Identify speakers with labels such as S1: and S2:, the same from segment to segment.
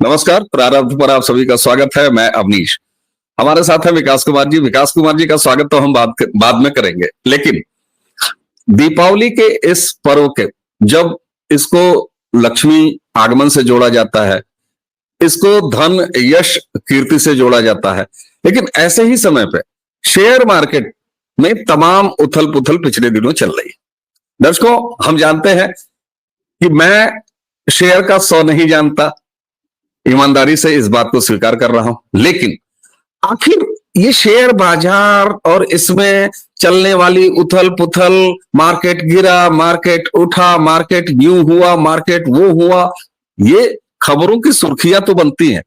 S1: नमस्कार। प्रारंभ पर आप सभी का स्वागत है। मैं अवनीश, हमारे साथ है विकास कुमार जी। विकास कुमार जी का स्वागत तो हम बाद में करेंगे, लेकिन दीपावली के इस पर्व के जब इसको लक्ष्मी आगमन से जोड़ा जाता है, इसको धन यश कीर्ति से जोड़ा जाता है, लेकिन ऐसे ही समय पे शेयर मार्केट में तमाम उथल पुथल पिछले दिनों चल रही है। दर्शकों, हम जानते हैं कि मैं शेयर का 100 नहीं जानता, ईमानदारी से इस बात को स्वीकार कर रहा हूं, लेकिन आखिर ये शेयर बाजार और इसमें चलने वाली उथल पुथल, मार्केट गिरा, मार्केट उठा, मार्केट यूं हुआ, मार्केट वो हुआ, ये खबरों की सुर्खियां तो बनती हैं,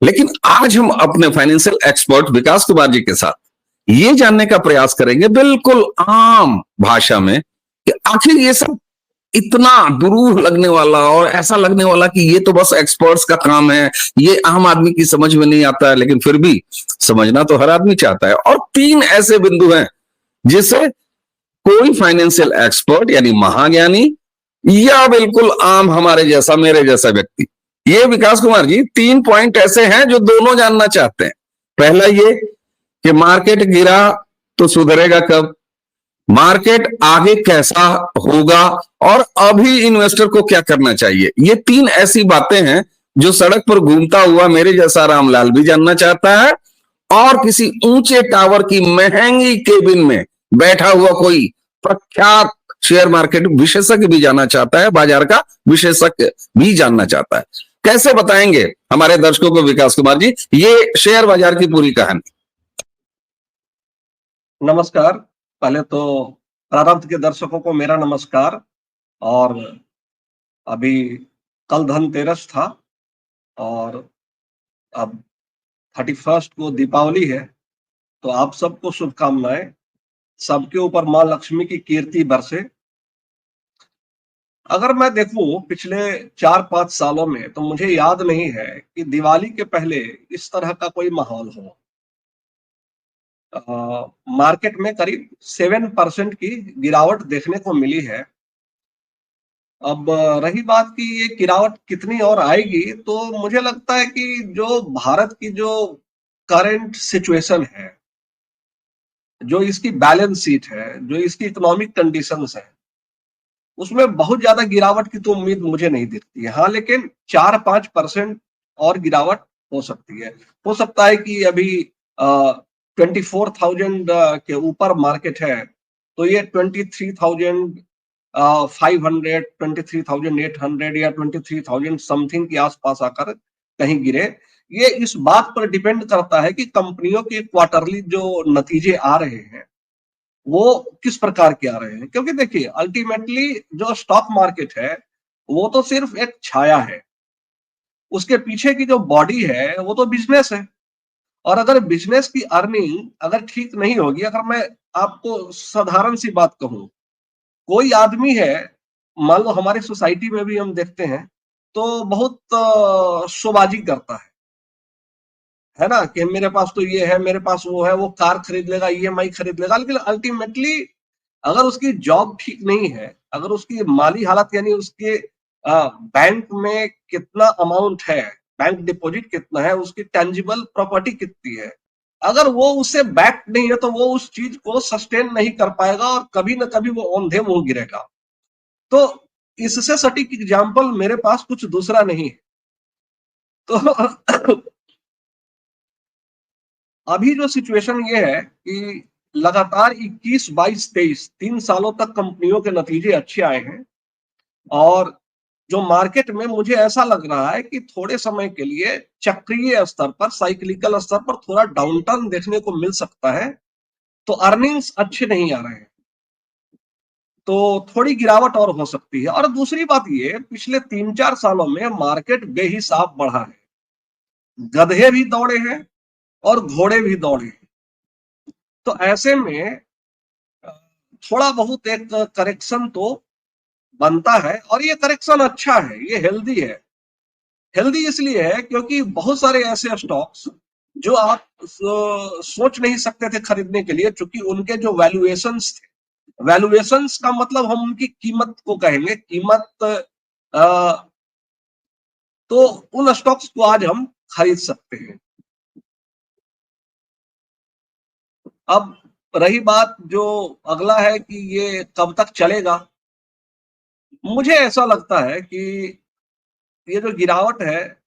S1: लेकिन आज हम अपने फाइनेंशियल एक्सपर्ट विकास कुमार जी के साथ ये जानने का प्रयास करेंगे बिल्कुल आम भाषा में कि आखिर ये सब इतना दुरूह लगने वाला और ऐसा लगने वाला कि ये तो बस एक्सपर्ट्स का काम है, ये आम आदमी की समझ में नहीं आता है, लेकिन फिर भी समझना तो हर आदमी चाहता है। और 3 ऐसे बिंदु हैं जिसे कोई फाइनेंशियल एक्सपर्ट यानी महाज्ञानी या बिल्कुल आम हमारे जैसा, मेरे जैसा व्यक्ति, ये विकास कुमार जी 3 पॉइंट ऐसे हैं जो दोनों जानना चाहते हैं। पहला ये कि मार्केट गिरा तो सुधरेगा कब, मार्केट आगे कैसा होगा और अभी इन्वेस्टर को क्या करना चाहिए। ये 3 ऐसी बातें हैं जो सड़क पर घूमता हुआ मेरे जैसा रामलाल भी जानना चाहता है और किसी ऊंचे टावर की महंगी केबिन में बैठा हुआ कोई प्रख्यात शेयर मार्केट विशेषज्ञ भी जानना चाहता है, बाजार का विशेषज्ञ भी जानना चाहता है। कैसे बताएंगे हमारे दर्शकों को विकास कुमार जी ये शेयर बाजार की पूरी कहानी?
S2: नमस्कार। पहले तो प्रारंभ के दर्शकों को मेरा नमस्कार। और अभी कल धनतेरस था और अब 31 को दीपावली है, तो आप सबको शुभकामनाएं। सबके ऊपर मां लक्ष्मी की कीर्ति बरसे। अगर मैं देखूं पिछले 4-5 सालों में, तो मुझे याद नहीं है कि दिवाली के पहले इस तरह का कोई माहौल हो। मार्केट में करीब 7% की गिरावट देखने को मिली है। अब रही बात कि ये गिरावट कितनी और आएगी, तो मुझे लगता है कि जो भारत की जो करंट सिचुएशन है, जो इसकी बैलेंस शीट है, जो इसकी इकोनॉमिक कंडीशंस है, उसमें बहुत ज्यादा गिरावट की तो उम्मीद मुझे नहीं दिखती है। हाँ, लेकिन 4-5% और गिरावट हो सकती है। हो सकता है कि अभी 24,000 के ऊपर मार्केट है, तो ये 23,500, 23,800 या 23,000 समथिंग के आसपास आकर कहीं गिरे। ये इस बात पर डिपेंड करता है कि कंपनियों के क्वार्टरली जो नतीजे आ रहे हैं वो किस प्रकार के आ रहे हैं। क्योंकि देखिए, अल्टीमेटली जो स्टॉक मार्केट है वो तो सिर्फ एक छाया है, उसके पीछे की जो बॉडी है वो तो बिजनेस है। और अगर बिजनेस की अर्निंग अगर ठीक नहीं होगी, अगर मैं आपको साधारण सी बात कहूं, कोई आदमी है, मान लो हमारी सोसाइटी में भी हम देखते हैं, तो बहुत शोबाजी करता है ना, कि मेरे पास तो ये है, मेरे पास वो है, वो कार खरीद लेगा, ईएमआई खरीद लेगा, लेकिन अल्टीमेटली अगर उसकी जॉब ठीक नहीं है, अगर उसकी माली हालत यानी उसके बैंक में कितना अमाउंट है, बैंक डिपॉजिट कितना है, उसकी टेंजिबल प्रॉपर्टी कितनी है, अगर वो उससे बैक नहीं है, तो वो उस चीज को सस्टेन नहीं कर पाएगा और कभी ना कभी वो औंधे मुंह गिरेगा। तो इससे सटीक एग्जाम्पल मेरे पास कुछ दूसरा नहीं है। तो अभी जो सिचुएशन ये है कि लगातार 21, 22, 23 3 सालों तक कंपनियों के नतीजे अच्छे आए हैं और जो मार्केट में मुझे ऐसा लग रहा है कि थोड़े समय के लिए चक्रीय स्तर पर, साइक्लिकल स्तर पर थोड़ा डाउनटर्न देखने को मिल सकता है। तो अर्निंग्स अच्छे नहीं आ रहे हैं, तो थोड़ी गिरावट और हो सकती है। और दूसरी बात ये, पिछले 3-4 सालों में मार्केट बेहिसाब बढ़ा है। गधे भी दौड़े हैं और घोड़े भी दौड़े हैं। तो ऐसे में थोड़ा बहुत एक करेक्शन तो बनता है, और ये करेक्शन अच्छा है, ये हेल्दी है। हेल्दी इसलिए है क्योंकि बहुत सारे ऐसे स्टॉक्स जो आप सोच नहीं सकते थे खरीदने के लिए, क्योंकि उनके जो वैल्यूएशंस थे, वैल्यूएशंस का मतलब हम उनकी कीमत को कहेंगे, कीमत तो उन स्टॉक्स को आज हम खरीद सकते हैं। अब रही बात जो अगला है कि ये कब तक चलेगा, मुझे ऐसा लगता है कि ये जो गिरावट है,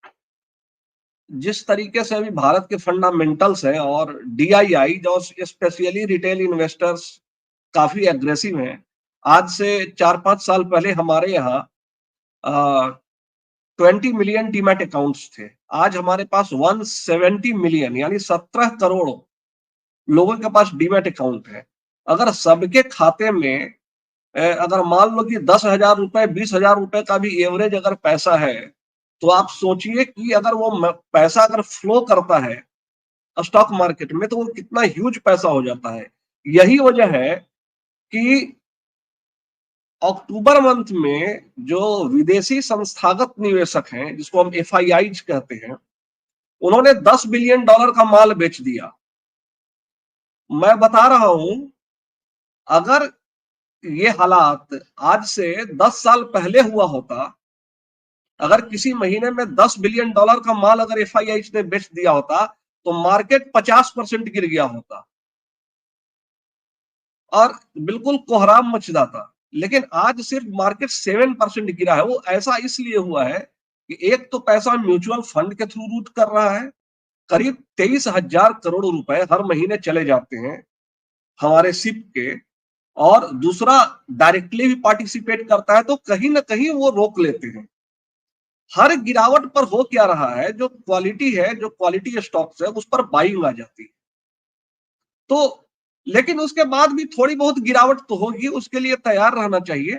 S2: जिस तरीके से अभी भारत के फंडामेंटल्स हैं और डीआईआई जो स्पेशली रिटेल इन्वेस्टर्स काफी एग्रेसिव हैं। आज से 4-5 साल पहले हमारे यहाँ 20 मिलियन डीमैट अकाउंट्स थे। आज हमारे पास 170 मिलियन यानी 17 करोड़ लोगों के पास डीमैट अकाउंट है। अगर सबके खाते में अगर मान लो कि 10,000 रुपए 20,000 रुपए का भी एवरेज अगर पैसा है, तो आप सोचिए कि अगर वो पैसा अगर फ्लो करता है स्टॉक मार्केट में, तो वो कितना ह्यूज पैसा हो जाता है। यही वजह है कि अक्टूबर मंथ में जो विदेशी संस्थागत निवेशक हैं, जिसको हम एफआईआईज कहते हैं, उन्होंने $10 बिलियन का माल बेच दिया। मैं बता रहा हूं, अगर ये हालात आज से 10 साल पहले हुआ होता, अगर किसी महीने में $10 बिलियन का माल अगर एफआईआईज ने बेच दिया होता, तो मार्केट 50% गिर गया होता और बिल्कुल कोहराम मच जाता। लेकिन आज सिर्फ मार्केट 7% गिरा है। वो ऐसा इसलिए हुआ है कि एक तो पैसा म्यूचुअल फंड के थ्रू रूट कर रहा है, करीब 23,000 करोड़ रुपए हर महीने चले जाते हैं हमारे सिप के, और दूसरा डायरेक्टली भी पार्टिसिपेट करता है, तो कहीं ना कहीं वो रोक लेते हैं। हर गिरावट पर हो क्या रहा है, जो क्वालिटी है, जो क्वालिटी स्टॉक्स है, उस पर बाइंग आ जाती है। तो लेकिन उसके बाद भी थोड़ी बहुत गिरावट तो होगी, उसके लिए तैयार रहना चाहिए।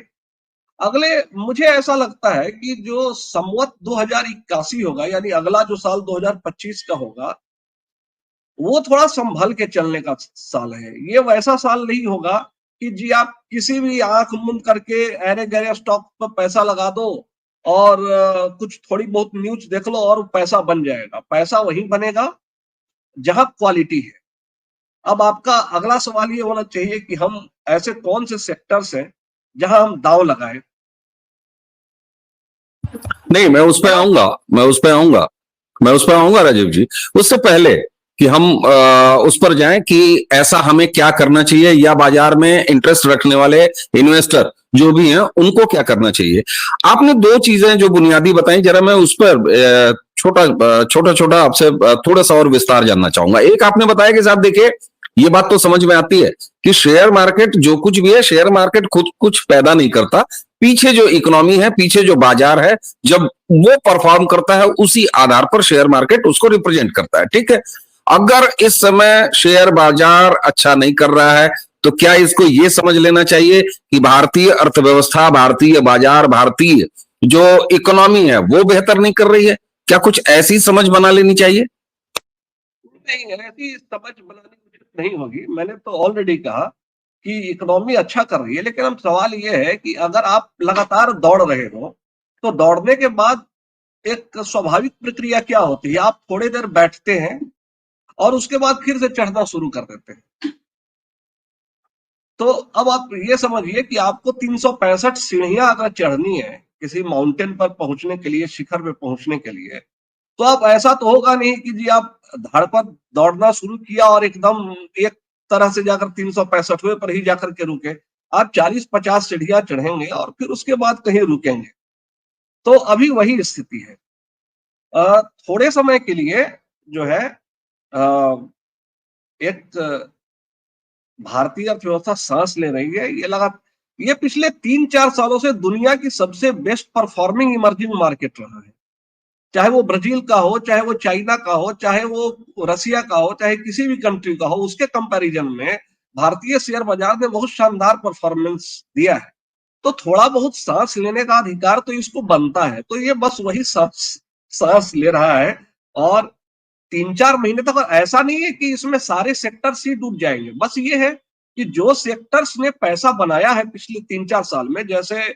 S2: अगले मुझे ऐसा लगता है कि जो संवत 2081 होगा, यानी अगला जो साल 2025 का होगा, वो थोड़ा संभल के चलने का साल है। ये वैसा साल नहीं होगा कि जी आप किसी भी आंख मूंद करके अरे गहरे स्टॉक पर पैसा लगा दो और कुछ थोड़ी बहुत न्यूज देख लो और पैसा बन जाएगा। पैसा वहीं बनेगा जहां क्वालिटी है। अब आपका अगला सवाल ये होना चाहिए कि हम ऐसे कौन से सेक्टर्स हैं जहां हम दांव लगाएं।
S1: नहीं, मैं उस पर आऊंगा, मैं उस पर आऊंगा राजीव जी। उससे पहले कि हम उस पर जाएं कि ऐसा हमें क्या करना चाहिए, या बाजार में इंटरेस्ट रखने वाले इन्वेस्टर जो भी हैं उनको क्या करना चाहिए। आपने दो चीजें जो बुनियादी बताई, जरा मैं उस पर छोटा छोटा आपसे थोड़ा सा और विस्तार जानना चाहूंगा। एक आपने बताया कि साहब देखिए, ये बात तो समझ में आती है कि शेयर मार्केट जो कुछ भी है, शेयर मार्केट खुद कुछ पैदा नहीं करता। पीछे जो इकोनॉमी है, पीछे जो बाजार है, जब वो परफॉर्म करता है उसी आधार पर शेयर मार्केट उसको रिप्रेजेंट करता है। ठीक है, अगर इस समय शेयर बाजार अच्छा नहीं कर रहा है, तो क्या इसको ये समझ लेना चाहिए कि भारतीय अर्थव्यवस्था, भारतीय बाजार, भारतीय जो इकोनॉमी है वो बेहतर नहीं कर रही है? क्या कुछ ऐसी समझ बना लेनी चाहिए?
S2: नहीं, ऐसी समझ बनानी उचित नहीं होगी। मैंने तो ऑलरेडी कहा कि इकोनॉमी अच्छा कर रही है, लेकिन अब सवाल ये है कि अगर आप लगातार दौड़ रहे हो, तो दौड़ने के बाद एक स्वाभाविक प्रक्रिया क्या होती है, आप थोड़ी देर बैठते हैं और उसके बाद फिर से चढ़ना शुरू कर देते हैं। तो अब आप ये समझिए कि आपको 365 सीढ़ियां अगर चढ़नी है किसी माउंटेन पर पहुंचने के लिए, शिखर पे पहुंचने के लिए, तो आप ऐसा तो होगा नहीं कि जी आप धड़ पर दौड़ना शुरू किया और एकदम एक तरह से जाकर 365वें पर ही जाकर के रुके। आप 40-50 सीढ़ियां चढ़ेंगे और फिर उसके बाद कहीं रुकेंगे। तो अभी वही स्थिति है। थोड़े समय के लिए जो है एक भारतीय अर्थव्यवस्था सांस ले रही है। ये पिछले 3-4 सालों से दुनिया की सबसे बेस्ट परफॉर्मिंग इमर्जिंग मार्केट रहा है। चाहे वो ब्राजील का हो, चाहे वो चाइना का हो, चाहे वो रसिया का हो, चाहे किसी भी कंट्री का हो, उसके कंपैरिजन में भारतीय शेयर बाजार ने बहुत शानदार परफॉर्मेंस दिया है। तो थोड़ा बहुत सांस लेने का अधिकार तो इसको बनता है। तो ये बस वही सांस ले रहा है। और 3-4 महीने तक ऐसा नहीं है कि इसमें सारे सेक्टर्स ही डूब जाएंगे। बस ये है कि जो सेक्टर्स ने पैसा बनाया है पिछले 3-4 साल में, जैसे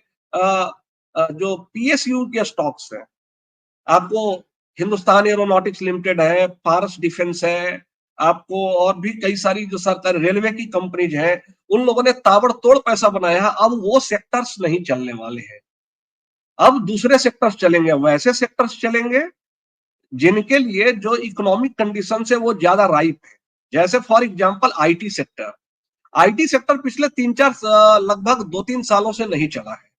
S2: जो पीएसयू के स्टॉक्स हैं, आपको हिंदुस्तान एरोनॉटिक्स लिमिटेड है, पारस डिफेंस है, आपको और भी कई सारी जो सरकारी रेलवे की कंपनीज हैं, उन लोगों ने ताबड़तोड़ पैसा बनाया है। अब वो सेक्टर्स नहीं चलने वाले हैं। अब दूसरे सेक्टर्स चलेंगे, वैसे सेक्टर्स चलेंगे जिनके लिए जो इकोनॉमिक कंडीशन है वो ज्यादा राइप है। जैसे for example IT sector, IT sector पिछले 3-4 लगभग 2-3 सालों से नहीं चला है,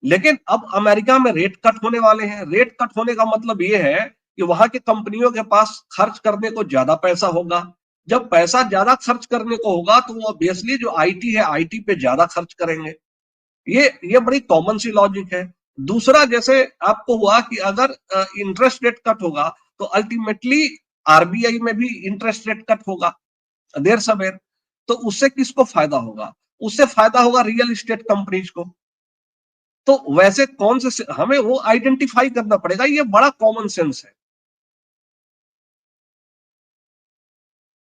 S2: लेकिन अब अमेरिका में रेट कट होने वाले हैं। रेट कट होने का मतलब ये है कि वहां के कंपनियों के पास खर्च करने को ज्यादा पैसा होगा। जब पैसा ज्यादा खर्च करने को होगा तो वो ऑब्वियसली जो आईटी है आईटी पे ज्यादा खर्च करेंगे। ये बड़ी कॉमन सी लॉजिक है। दूसरा, जैसे आपको हुआ कि अगर इंटरेस्ट रेट कट होगा तो अल्टीमेटली आरबीआई में भी इंटरेस्ट रेट कट होगा देर सवेर। तो उससे किसको फायदा होगा? उससे फायदा होगा रियल एस्टेट कंपनीज को। तो वैसे कौन से हमें वो आइडेंटिफाई करना पड़ेगा, ये बड़ा कॉमन सेंस है।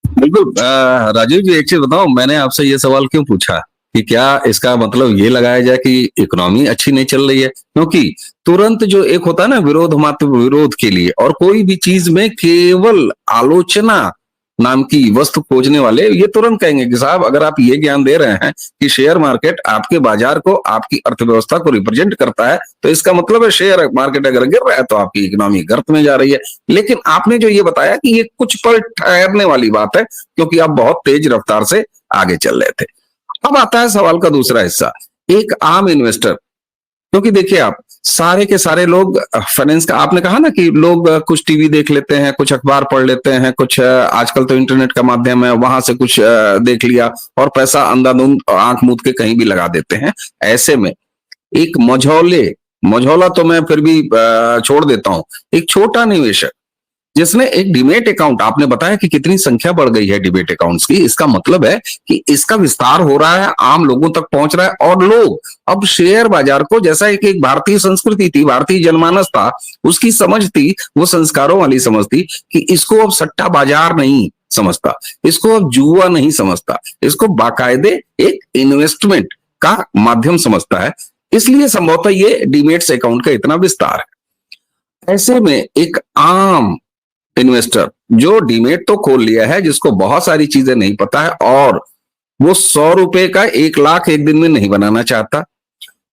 S1: बिल्कुल। राजीव जी, एक चीज बताओ, मैंने आपसे ये सवाल क्यों पूछा कि क्या इसका मतलब ये लगाया जाए कि इकोनॉमी अच्छी नहीं चल रही है? क्योंकि तुरंत जो एक होता है ना विरोध मात्र विरोध के लिए, और कोई भी चीज में केवल आलोचना नाम की वस्तु खोजने वाले ये तुरंत कहेंगे कि साहब, अगर आप ये ज्ञान दे रहे हैं कि शेयर मार्केट आपके बाजार को, आपकी अर्थव्यवस्था को रिप्रेजेंट करता है, तो इसका मतलब है शेयर मार्केट अगर गिर रहा है तो आपकी इकोनॉमी गर्त में जा रही है। लेकिन आपने जो ये बताया कि ये कुछ पल ठहरने वाली बात है, क्योंकि आप बहुत तेज रफ्तार से आगे चल रहे थे। अब आता है सवाल का दूसरा हिस्सा, एक आम इन्वेस्टर। क्योंकि देखिए, आप सारे के सारे लोग फाइनेंस का, आपने कहा ना कि लोग कुछ टीवी देख लेते हैं, कुछ अखबार पढ़ लेते हैं, कुछ आजकल तो इंटरनेट का माध्यम है, वहां से कुछ देख लिया और पैसा अंधाधुंध आंख मूंद के कहीं भी लगा देते हैं। ऐसे में एक मझौला तो मैं फिर भी छोड़ देता हूं, एक छोटा निवेशक जिसने एक डिमेट अकाउंट, आपने बताया कि कितनी संख्या बढ़ गई है डिमेट अकाउंट्स की, इसका मतलब है कि इसका विस्तार हो रहा है, आम लोगों तक पहुंच रहा है, और लोग अब शेयर बाजार को, जैसा एक भारतीय संस्कृति थी, भारतीय जनमानस था, उसकी समझ थी, वो संस्कारों वाली समझ थी कि इसको अब सट्टा बाजार नहीं समझता, इसको अब जुआ नहीं समझता, इसको बाकायदे एक इन्वेस्टमेंट का माध्यम समझता है। इसलिए संभवतः ये डीमेट्स अकाउंट का इतना विस्तार है। ऐसे में एक आम इन्वेस्टर जो डीमेट तो खोल लिया है, जिसको बहुत सारी चीजें नहीं पता है, और वो 100 रुपए का 1 लाख एक दिन में नहीं बनाना चाहता,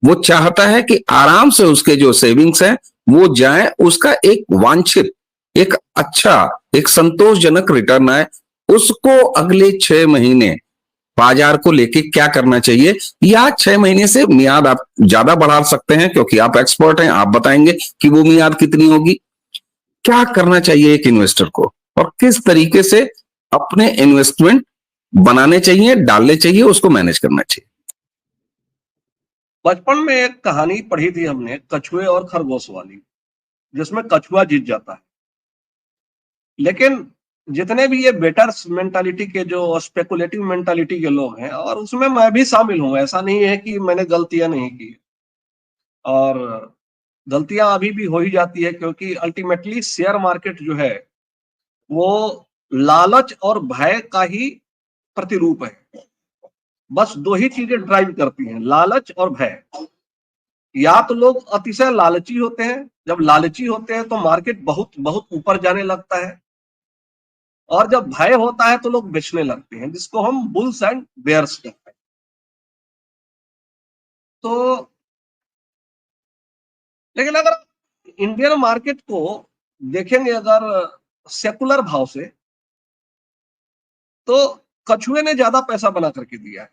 S1: वो चाहता है कि आराम से उसके जो सेविंग्स हैं वो जाए, उसका एक वांछित, एक अच्छा, एक संतोषजनक रिटर्न आए। उसको अगले 6 महीने बाजार को लेके क्या करना चाहिए, या 6 महीने से मियाद आप ज्यादा बढ़ा सकते हैं, क्योंकि आप एक्सपर्ट हैं, आप बताएंगे कि वो मियाद कितनी होगी। क्या करना चाहिए एक इन्वेस्टर को, और किस तरीके से अपने इन्वेस्टमेंट बनाने चाहिए, डालने चाहिए, उसको मैनेज करना चाहिए?
S2: बचपन में एक कहानी पढ़ी थी हमने, कछुए और खरगोश वाली, जिसमें कछुआ जीत जाता है। लेकिन जितने भी ये बेटर्स मेंटालिटी के, जो स्पेकुलेटिव मेंटालिटी के लोग हैं, और उसमें मैं भी शामिल हूं, ऐसा नहीं है कि मैंने गलतियां नहीं की, और गलतियां अभी भी हो ही जाती है, क्योंकि अल्टीमेटली शेयर मार्केट जो है वो लालच और भय का ही प्रतिरूप है। बस दो ही चीजें ड्राइव करती हैं, लालच और भय। या तो लोग अतिशय लालची होते हैं, जब लालची होते हैं तो मार्केट बहुत बहुत ऊपर जाने लगता है, और जब भय होता है तो लोग बेचने लगते हैं, जिसको हम बुल्स एंड बेयर्स कहते हैं। तो लेकिन अगर इंडियन मार्केट को देखेंगे अगर सेकुलर भाव से, तो कछुए ने ज्यादा पैसा बना करके दिया है।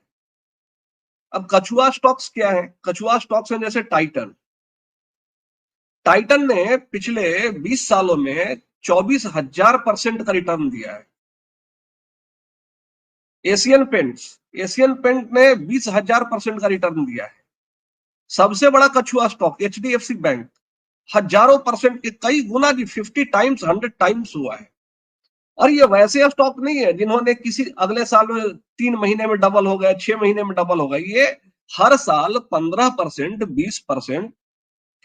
S2: अब कछुआ स्टॉक्स क्या है? कछुआ स्टॉक्स है जैसे टाइटन। टाइटन ने पिछले 20 सालों में 24,000% का रिटर्न दिया है। एशियन पेंट ने 20,000% का रिटर्न दिया है। सबसे बड़ा कछुआ स्टॉक एचडीएफसी बैंक, हजारों परसेंट के, कई गुना की, 50 टाइम्स 100 टाइम्स हुआ है। और ये वैसे स्टॉक नहीं है जिन्होंने किसी अगले साल में 3 महीने में डबल हो गया, 6 महीने में डबल हो गया। ये हर साल 15%, 20%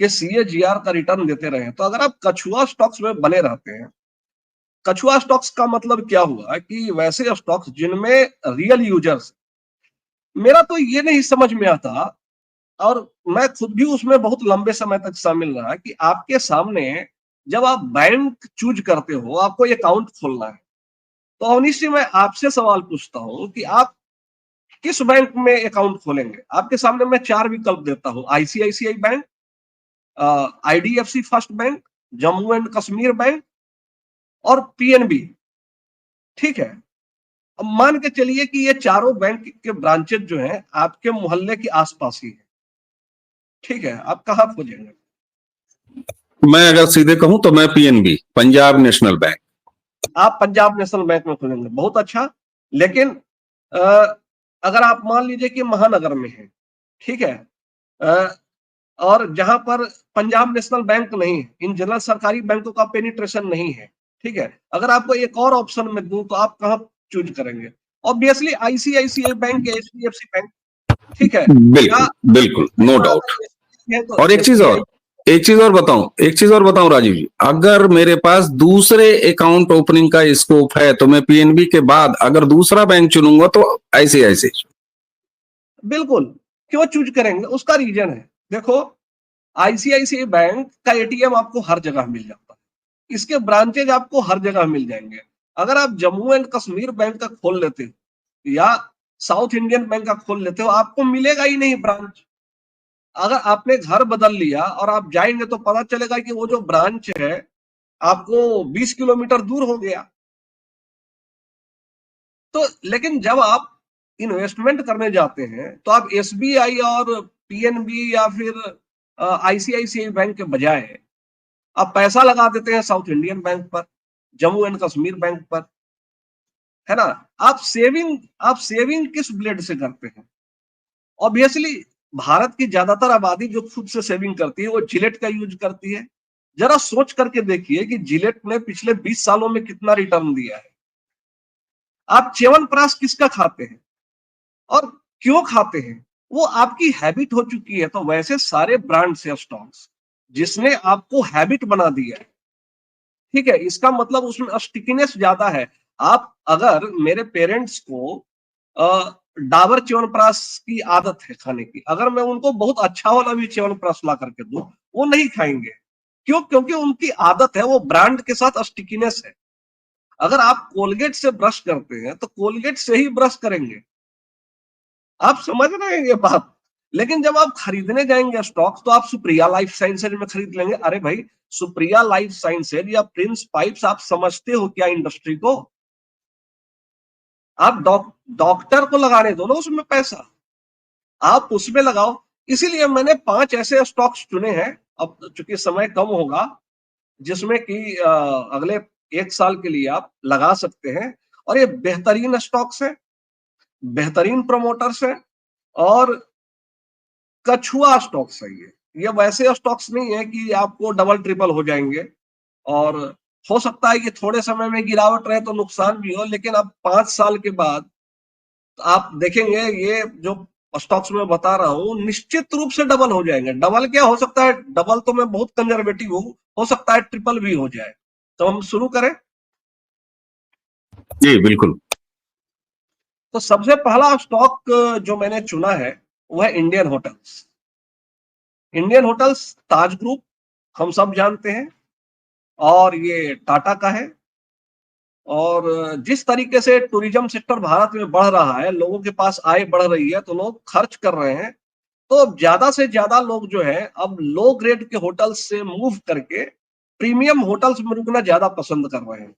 S2: के सीएजीआर का रिटर्न देते रहे। तो अगर आप कछुआ स्टॉक्स में बने रहते हैं, कछुआ स्टॉक्स का मतलब क्या हुआ कि वैसे स्टॉक्स जिनमें रियल यूजर्स, मेरा तो ये नहीं समझ में आता, और मैं खुद भी उसमें बहुत लंबे समय तक शामिल रहा, कि आपके सामने जब आप बैंक चूज करते हो, आपको अकाउंट खोलना है, तो अवनीश जी मैं आपसे सवाल पूछता हूं कि आप किस बैंक में अकाउंट खोलेंगे? आपके सामने मैं 4 विकल्प देता हूं, ICICI bank, IDFC first bank, Jammu and Kashmir bank और PNB। ठीक है, अब मान के चलिए कि ये चारों बैंक के ब्रांचेस जो हैं आपके मोहल्ले के आसपास ही है। ठीक है, आप कहाँ खोजेंगे?
S1: मैं अगर सीधे कहूं तो मैं PNB, पंजाब नेशनल बैंक।
S2: आप पंजाब नेशनल बैंक में खोलेंगे, बहुत अच्छा। लेकिन अ, अगर आप मान लीजिए कि महानगर में है, ठीक है, अ, और जहां पर पंजाब नेशनल बैंक नहीं है, इन जनरल सरकारी बैंकों का पेनिट्रेशन नहीं है, ठीक है, अगर आपको एक और ऑप्शन में दूं तो आप कहां चूज करेंगे? ऑब्वियसली ICICI बैंक या HDFC बैंक, ठीक है, या
S1: बिल्कुल बिल्कुल, नो
S2: अगर
S1: डाउट।
S2: SBI है तो
S1: और
S2: SBI।
S1: एक चीज और बताऊं राजीव जी, अगर मेरे पास दूसरे अकाउंट ओपनिंग का स्कोप है तो मैं PNB के बाद अगर दूसरा बैंक चुनूंगा तो ICICI।
S2: बिल्कुल, क्यों चूज करेंगे? उसका रीजन है, देखो ICICI बैंक का ATM आपको हर जगह मिल जाता है, इसके ब्रांचेज आपको हर जगह मिल जाएंगे। अगर आप जम्मू एंड कश्मीर बैंक का खोल लेते हो या साउथ इंडियन बैंक का खोल लेते हो, आपको मिलेगा ही नहीं ब्रांच। अगर आपने घर बदल लिया और आप जाएंगे तो पता चलेगा कि वो जो ब्रांच है आपको 20 किलोमीटर दूर हो गया। तो लेकिन जब आप इन्वेस्टमेंट करने जाते हैं तो आप SBI और PNB या फिर ICICI बैंक के बजाय आप पैसा लगा देते हैं साउथ इंडियन बैंक पर, जम्मू एंड कश्मीर बैंक पर, है ना? आप सेविंग किस ब्लेड से करते हैं? ऑब्वियसली भारत की ज्यादातर आबादी जो खुद से सेविंग करती है वो जिलेट का यूज करती है। जरा सोच करके देखिए कि जिलेट ने पिछले 20 सालों में कितना रिटर्न दिया है। आप च्यवनप्राश किसका खाते हैं और क्यों खाते हैं? वो आपकी हैबिट हो चुकी है। तो वैसे सारे ब्रांड से स्टॉक्स जिसने आपको हैबिट बना दिया है, ठीक है, इसका मतलब उसमें स्टिकीनेस ज्यादा है। आप अगर मेरे पेरेंट्स को डाबर च्यवनप्राश की आदत है खाने की, अगर मैं उनको बहुत अच्छा वाला भी च्यवनप्राश ला करके दूं, वो नहीं खाएंगे। क्यों? क्योंकि उनकी आदत है, वो ब्रांड के साथ स्टिकीनेस है। अगर आप कोलगेट से ब्रश करते हैं तो कोलगेट से ही ब्रश करेंगे। आप समझ रहे हैं ये बात? लेकिन जब आप खरीदने जाएंगे स्टॉक्स तो आप सुप्रिया लाइफ साइंसेज में खरीद लेंगे। अरे भाई, सुप्रिया लाइफ साइंसेज या प्रिंस पाइप्स, आप समझते हो क्या इंडस्ट्री को? आप डॉक्टर को लगाने दो ना उसमें पैसा, आप उसमें लगाओ। इसीलिए मैंने 5 ऐसे स्टॉक्स चुने हैं, अब चूंकि समय कम होगा, जिसमें कि अगले 1 साल के लिए आप लगा सकते हैं। और ये बेहतरीन स्टॉक्स है, बेहतरीन प्रमोटर्स है और कछुआ स्टॉक्स है। ये वैसे स्टॉक्स नहीं है कि आपको डबल ट्रिपल हो जाएंगे। और हो सकता है कि थोड़े समय में गिरावट रहे तो नुकसान भी हो, लेकिन अब 5 साल के बाद आप देखेंगे ये जो स्टॉक्स में बता रहा हूं निश्चित रूप से डबल हो जाएंगे। डबल क्या हो सकता है? डबल तो मैं बहुत कंजर्वेटिव हूं, हो सकता है ट्रिपल भी हो जाए। तो हम शुरू करें।
S1: जी बिल्कुल।
S2: तो सबसे पहला स्टॉक जो मैंने चुना है वो है इंडियन होटल्स। इंडियन होटल्स ताज ग्रुप हम सब जानते हैं, और ये टाटा का है। और जिस तरीके से टूरिज्म सेक्टर भारत में बढ़ रहा है, लोगों के पास आय बढ़ रही है, तो लोग खर्च कर रहे हैं। तो अब ज्यादा से ज्यादा लोग जो है अब लो ग्रेड के होटल्स से मूव करके प्रीमियम होटल्स में रुकना ज्यादा पसंद कर रहे हैं।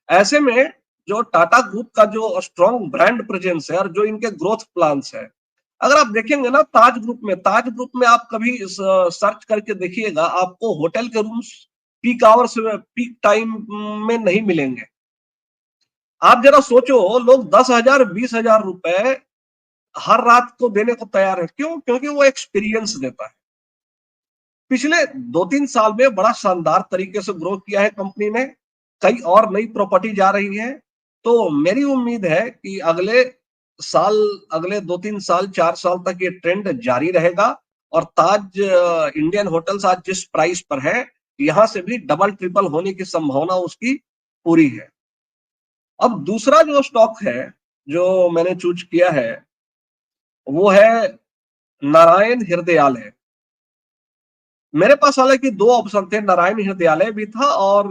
S2: ऐसे में जो टाटा ग्रुप का जो स्ट्रॉन्ग ब्रांड प्रेजेंस है और जो इनके ग्रोथ प्लान्स है, अगर आप देखेंगे ना ताज ग्रुप में आप कभी सर्च करके देखिएगा, आपको होटल के रूम्स पीक आवर्स में, पीक टाइम में नहीं मिलेंगे। आप जरा सोचो, लोग 10,000 20,000 रुपए हर रात को देने को तैयार है। क्यों? क्योंकि वो एक्सपीरियंस देता है। पिछले 2-3 साल में बड़ा शानदार तरीके से ग्रो किया है कंपनी ने, कई और नई प्रॉपर्टी जा रही है। तो मेरी उम्मीद है कि अगले साल, अगले 2-3 साल 4 साल तक ये ट्रेंड जारी रहेगा। और ताज इंडियन होटल्स आज जिस प्राइस पर है, यहां से भी डबल ट्रिपल होने की संभावना उसकी पूरी है। अब दूसरा जो स्टॉक है जो मैंने चूज किया है वो है नारायण हृदयालय। मेरे पास हालांकि 2 ऑप्शन थे, नारायण हृदयालय भी था और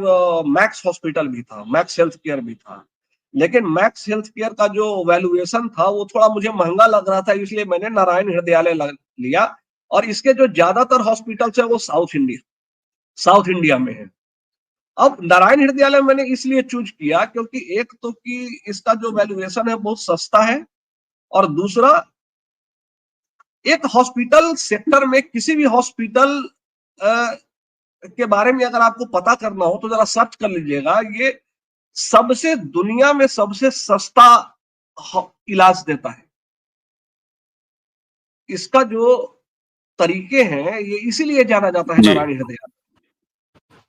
S2: मैक्स हॉस्पिटल भी था, मैक्स हेल्थ केयर भी था। लेकिन मैक्स हेल्थ केयर का जो वैल्यूएशन था वो थोड़ा मुझे महंगा लग रहा था, इसलिए मैंने नारायण हृदयालय लिया। और इसके जो ज्यादातर हॉस्पिटल्स है वो साउथ इंडिया में है। अब नारायण हृदयालय मैंने इसलिए चूज किया क्योंकि एक तो कि इसका जो वैल्यूएशन है बहुत सस्ता है, और दूसरा एक हॉस्पिटल सेक्टर में किसी भी हॉस्पिटल के बारे में अगर आपको पता करना हो तो जरा सर्च कर लीजिएगा। ये दुनिया में सबसे सस्ता इलाज देता है। इसका जो तरीके हैं ये इसीलिए जाना जाता है
S1: जी
S2: नारायण हृदयालय।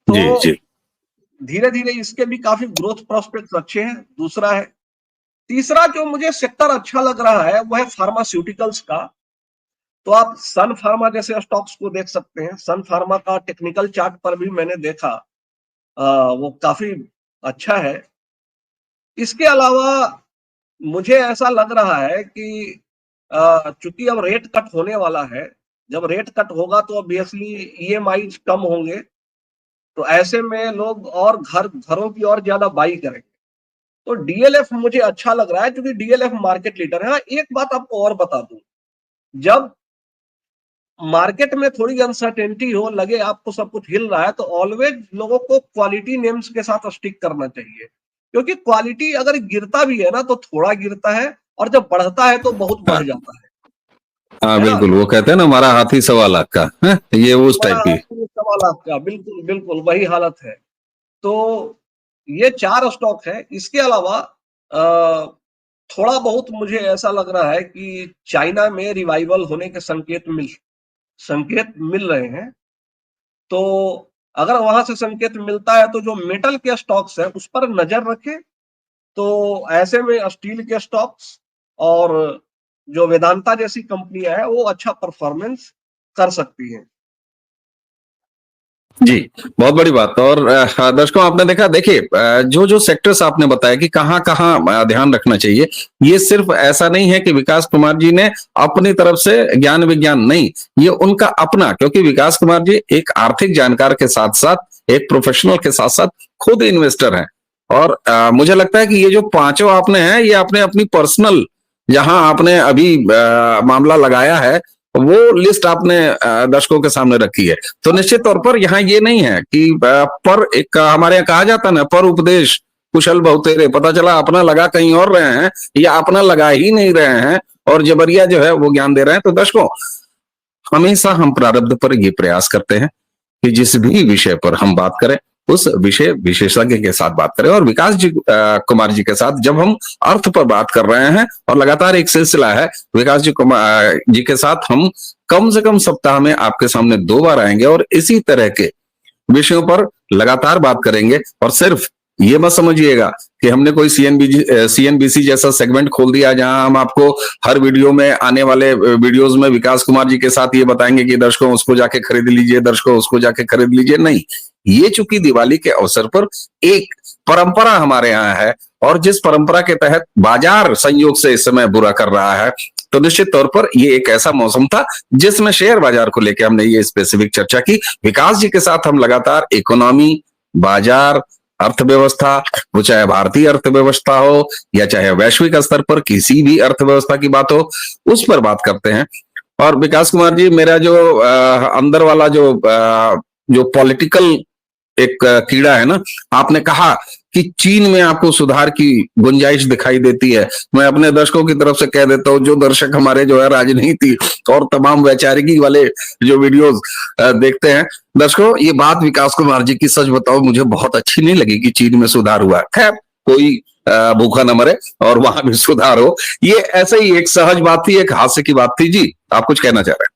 S1: जी
S2: तो
S1: जी
S2: धीरे धीरे इसके भी काफी ग्रोथ प्रोस्पेक्ट्स अच्छे हैं। दूसरा है, तीसरा जो मुझे सेक्टर अच्छा लग रहा है वो है फार्मास्यूटिकल्स का। तो आप सन फार्मा जैसे स्टॉक्स को देख सकते हैं। सन फार्मा का टेक्निकल चार्ट पर भी मैंने देखा, वो काफी अच्छा है। इसके अलावा मुझे ऐसा लग रहा है कि चूंकि अब रेट कट होने वाला है, जब रेट कट होगा तो ऑब्वियसली ईएमआई कम होंगे, तो ऐसे में लोग और घरों की और ज्यादा बाई करेंगे। तो डीएलएफ मुझे अच्छा लग रहा है क्योंकि डीएलएफ मार्केट लीडर है। हाँ, एक बात आपको और बता दूं, जब मार्केट में थोड़ी अनसर्टेनिटी हो, लगे आपको सब कुछ हिल रहा है, तो ऑलवेज लोगों को क्वालिटी नेम्स के साथ स्टिक करना चाहिए, क्योंकि क्वालिटी अगर गिरता भी है ना तो थोड़ा गिरता है, और जब बढ़ता है तो बहुत बढ़
S1: हाँ
S2: जाता
S1: हाँ
S2: है ना।
S1: बिल्कुल, वो कहते हैं ना हमारा हाथी 1.25 लाख का है, ये उस
S2: बड़ा
S1: टाइप की।
S2: सवाल आपका, बिल्कुल बिल्कुल वही हालत है। तो ये 4 स्टॉक है। इसके अलावा थोड़ा बहुत मुझे ऐसा लग रहा है कि चाइना में रिवाइवल होने के संकेत मिल रहे हैं। तो अगर वहां से संकेत मिलता है तो जो मेटल के स्टॉक्स है उस पर नजर रखें। तो ऐसे में स्टील के स्टॉक्स और जो वेदांता जैसी कंपनियां हैं वो अच्छा परफॉर्मेंस कर सकती हैं।
S1: जी, बहुत बड़ी बात। और दर्शकों आपने देखा, देखिए जो जो सेक्टर्स आपने बताया कि कहाँ कहाँ ध्यान रखना चाहिए, ये सिर्फ ऐसा नहीं है कि विकास कुमार जी ने अपनी तरफ से ज्ञान विज्ञान, नहीं, ये उनका अपना, क्योंकि विकास कुमार जी एक आर्थिक जानकार के साथ साथ एक प्रोफेशनल के साथ साथ खुद इन्वेस्टर हैं। और मुझे लगता है कि ये जो पांचों आपने हैं, ये आपने अपनी पर्सनल, जहां आपने अभी मामला लगाया है, वो लिस्ट आपने दर्शकों के सामने रखी है। तो निश्चित तौर पर यहाँ ये नहीं है कि पर एक हमारे यहाँ कहा जाता ना, पर उपदेश कुशल बहुतेरे, पता चला अपना लगा कहीं और रहे हैं या अपना लगा ही नहीं रहे हैं और जबरिया जो है वो ज्ञान दे रहे हैं। तो दर्शकों, हमेशा हम प्रारब्ध पर ये प्रयास करते हैं कि जिस भी विषय पर हम बात करें उस विषय विशेषज्ञ के साथ बात करें। और विकास जी कुमार जी के साथ जब हम अर्थ पर बात कर रहे हैं, और लगातार एक सिलसिला है, विकास जी कुमार जी के साथ हम कम से कम सप्ताह में आपके सामने 2 बार आएंगे और इसी तरह के विषयों पर लगातार बात करेंगे। और सिर्फ ये मत समझिएगा कि हमने कोई सीएनबीसी जैसा सेगमेंट खोल दिया जहां हम आपको हर वीडियो में, आने वाले वीडियोस में विकास कुमार जी के साथ ये बताएंगे कि दर्शकों उसको जाके खरीद लीजिए, दर्शकों उसको जाके खरीद लीजिए। नहीं, ये चूंकि दिवाली के अवसर पर एक परंपरा हमारे यहाँ है, और जिस परंपरा के तहत बाजार संयोग से इस समय बुरा कर रहा है, तो निश्चित तौर पर ये एक ऐसा मौसम था जिसमें शेयर बाजार को लेकर हमने ये स्पेसिफिक चर्चा की। विकास जी के साथ हम लगातार इकोनॉमी, बाजार, अर्थव्यवस्था, वो चाहे भारतीय अर्थव्यवस्था हो या चाहे वैश्विक स्तर पर किसी भी अर्थव्यवस्था की बात हो, उस पर बात करते हैं। और विकास कुमार जी, मेरा जो अंदर वाला जो पॉलिटिकल एक कीड़ा है ना, आपने कहा कि चीन में आपको सुधार की गुंजाइश दिखाई देती है। मैं अपने दर्शकों की तरफ से कह देता हूं, जो दर्शक हमारे जो है राजनीति और तमाम वैचारिकी वाले जो वीडियोस देखते हैं, दर्शकों ये बात विकास कुमार जी की सच बताओ मुझे बहुत अच्छी नहीं लगी कि चीन में सुधार हुआ। खैर, कोई भूखा न मरे और वहां भी सुधार हो, ये ऐसे ही एक सहज बात थी, एक हास्य की बात थी। जी, आप कुछ कहना चाह रहे हैं?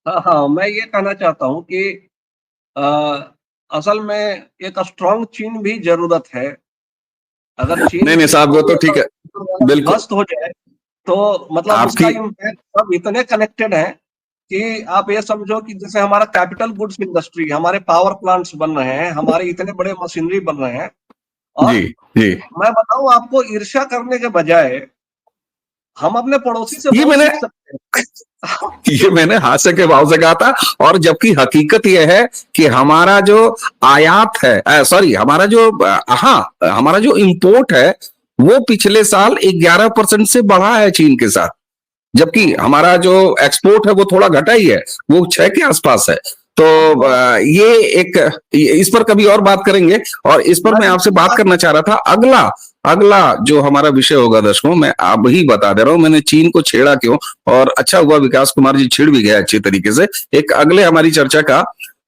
S2: हाँ हाँ, मैं ये कहना चाहता हूँ कि असल में एक स्ट्रॉन्ग चीन भी जरूरत है। अगर चीन
S1: नहीं नहीं साहब, वो तो ठीक है, बिल्कुल।
S2: ध्वस्त हो जाए तो मतलब उसका
S1: आपकी
S2: इम्पैक्ट सब इतने कनेक्टेड है कि आप ये समझो कि जैसे हमारा कैपिटल गुड्स इंडस्ट्री, हमारे पावर प्लांट्स बन रहे हैं, हमारे इतने बड़े मशीनरी बन रहे हैं, और
S1: जी जी,
S2: मैं बताऊं आपको, ईर्ष्या करने के बजाय हम अपने पड़ोसी से
S1: ये
S2: बहुत
S1: मैंने
S2: सीख सकते हैं।
S1: ये मैंने हास्य के भाव से कहा था। और जबकि हकीकत यह है कि हमारा जो आयात है, सॉरी, हमारा जो हमारा जो इंपोर्ट है, वो पिछले साल 11% से बढ़ा है चीन के साथ। जबकि हमारा जो एक्सपोर्ट है वो थोड़ा घटा ही है, वो 6 के आसपास है। तो ये एक, इस पर कभी और बात करेंगे। और इस पर मैं आपसे बात करना चाह रहा था, अगला अगला जो हमारा विषय होगा दर्शकों, मैं अब ही बता दे रहा हूं, मैंने चीन को छेड़ा क्यों, और अच्छा हुआ विकास कुमार जी छिड़ भी गए अच्छी तरीके से। एक अगले हमारी चर्चा का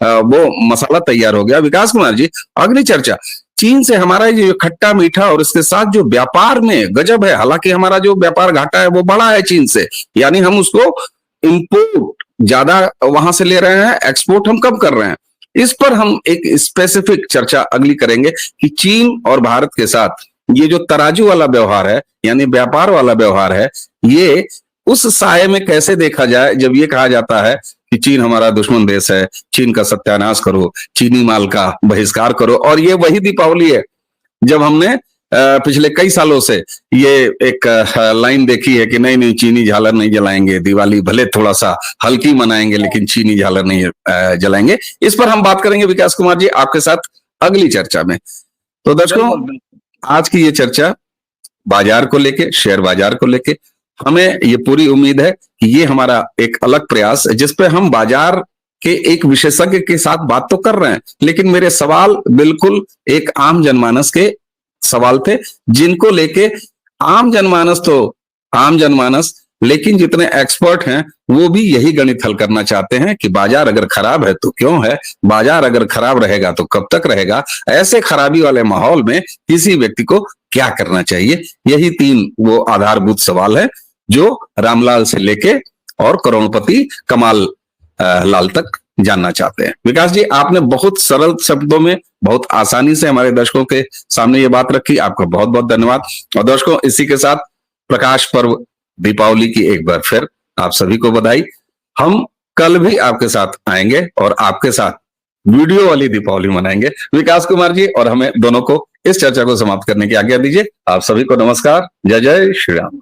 S1: वो मसाला तैयार हो गया। विकास कुमार जी, अगली चर्चा चीन से हमारा ये जो खट्टा मीठा और इसके साथ जो व्यापार में गजब है, हालांकि हमारा जो व्यापार घाटा है वो बड़ा है चीन से, यानी हम उसको इंपोर्ट ज्यादा वहां से ले रहे हैं, एक्सपोर्ट हम कम कर रहे हैं। इस पर हम एक स्पेसिफिक चर्चा अगली करेंगे कि चीन और भारत के साथ ये जो तराजू वाला व्यवहार है, यानी व्यापार वाला व्यवहार है, ये उस साये में कैसे देखा जाए जब ये कहा जाता है कि चीन हमारा दुश्मन देश है, चीन का सत्यानाश करो, चीनी माल का बहिष्कार करो। और ये वही दीपावली है जब हमने पिछले कई सालों से ये एक लाइन देखी है कि नहीं नहीं, चीनी झालर नहीं जलाएंगे, दिवाली भले थोड़ा सा हल्की मनाएंगे लेकिन चीनी झालर नहीं जलाएंगे। इस पर हम बात करेंगे विकास कुमार जी आपके साथ अगली चर्चा में। तो दर्शकों, आज की ये चर्चा बाजार को लेके, शेयर बाजार को लेके, हमें ये पूरी उम्मीद है कि ये हमारा एक अलग प्रयास है जिसपे हम बाजार के एक विशेषज्ञ के साथ बात तो कर रहे हैं, लेकिन मेरे सवाल बिल्कुल एक आम जनमानस के सवाल थे, जिनको लेके आम जनमानस, लेकिन जितने एक्सपर्ट हैं वो भी यही गणित हल करना चाहते हैं कि बाजार अगर खराब है तो क्यों है, बाजार अगर खराब रहेगा तो कब तक रहेगा, ऐसे खराबी वाले माहौल में किसी व्यक्ति को क्या करना चाहिए। यही 3 वो आधारभूत सवाल है जो रामलाल से लेके और करोड़पति कमाल लाल तक जानना चाहते हैं। विकास जी, आपने बहुत सरल शब्दों में बहुत आसानी से हमारे दर्शकों के सामने ये बात रखी, आपका बहुत बहुत धन्यवाद। और दर्शकों, इसी के साथ प्रकाश पर्व दीपावली की एक बार फिर आप सभी को बधाई। हम कल भी आपके साथ आएंगे और आपके साथ वीडियो वाली दीपावली मनाएंगे। विकास कुमार जी और हमें दोनों को इस चर्चा को समाप्त करने की आज्ञा दीजिए। आप सभी को नमस्कार, जय जय श्री राम।